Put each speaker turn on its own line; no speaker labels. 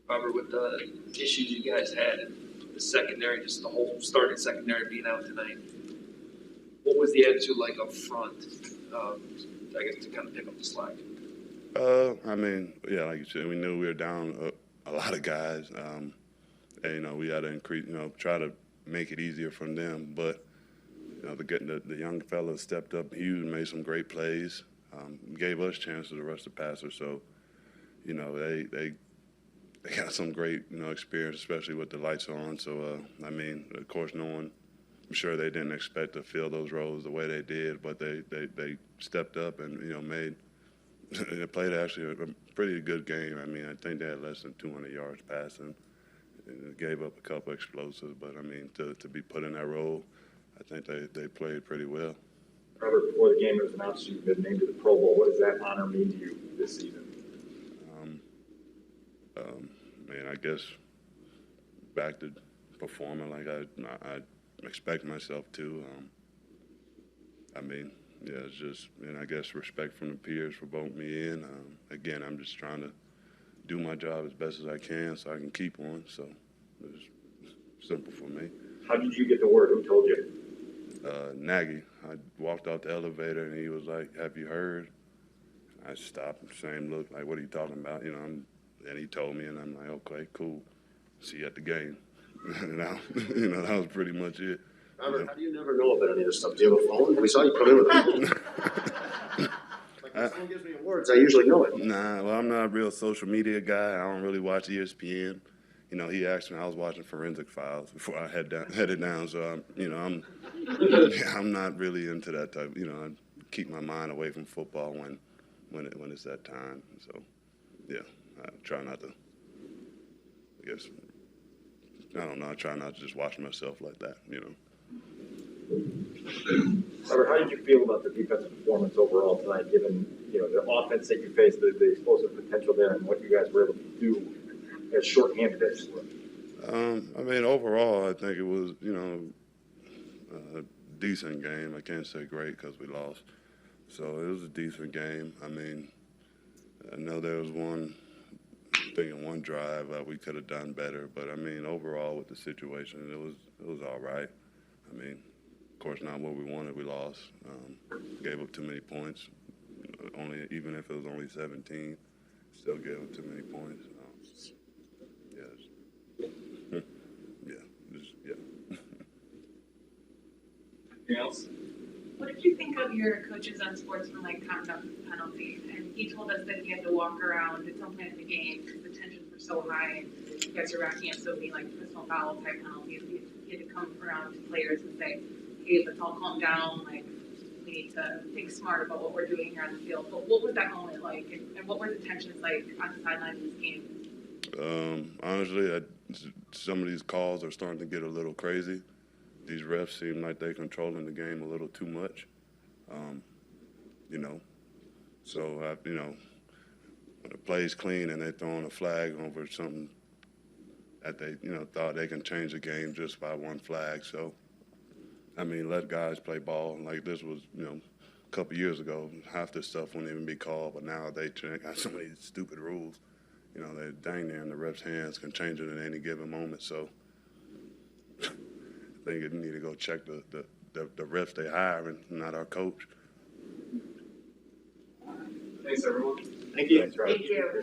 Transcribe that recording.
Robert, with the issues you guys had in the secondary, just the whole starting secondary being out tonight, what was the attitude like up front, I guess, to kind of pick up the slack?
I mean, yeah, like you said, we knew we were down a lot of guys. And, we had to increase, try to make it easier for them. But, the young fellas stepped up huge, made some great plays, gave us chances to rush the passer. So, they got some great, experience, especially with the lights on. So, of course, I'm sure they didn't expect to fill those roles the way they did, but they stepped up and, made – they played actually a pretty good game. I mean, I think they had less than 200 yards passing and gave up a couple explosives. But, to be put in that role, I think they played pretty well.
Robert, before the game was announced you've been named to the Pro Bowl. What does that honor mean to you this season?
I guess back to performing like I expect myself to. Yeah, it's just, and I guess respect from the peers for voting me in. Again, I'm just trying to do my job as best as I can so I can keep one. So it's simple for me.
How did you get the word? Who told you?
Nagy. I walked out the elevator and he was like, "Have you heard?" I stopped, same look, like, "What are you talking about?" And he told me, and I'm like, "Okay, cool. See you at the game." And that was pretty much it.
Robert, how do you never know about any of this stuff? Do you have a phone? We saw you come in with a phone. If someone gives me awards, I usually know it.
Nah, well, I'm not a real social media guy. I don't really watch ESPN. He asked me, I was watching Forensic Files before I headed down. So, I'm not really into that type. I keep my mind away from football when it's that time. So, yeah, I try not to, I try not to just watch myself like that,
Robert, how did you feel about the defensive performance overall tonight, given the offense that you faced, the explosive potential there, and what you guys were able to do as shorthanded as you were?
Overall, I think it was, a decent game. I can't say great because we lost. So it was a decent game. I know there was one drive we could have done better, but overall with the situation, it was all right. Of course, not what we wanted. We lost. Gave up too many points. Even if it was only 17, still gave up too many points.
Anything else?
What did you think of your coaches on sportsmanlike conduct penalty? And he told us that he had to walk around at some point in the game because the tensions were so high and you guys are racking up so many personal foul type penalties. He had to come around to players and say, "Hey, let's all calm down. We need to think smart about what we're doing here on the field." But what was that moment like, and what were the tensions like on the sideline of this game?
Honestly, some of these calls are starting to get a little crazy. These refs seem like they're controlling the game a little too much, So, when the play's clean and they're throwing a flag over something that they, thought they can change the game just by one flag. So, let guys play ball. Like this was, a couple years ago, half this stuff wouldn't even be called, but now they got so many stupid rules. They're dang near in the ref's hands, can change it at any given moment. So, I think you need to go check the refs they hiring, not our coach.
Thanks, everyone. Thank you.
Thank you.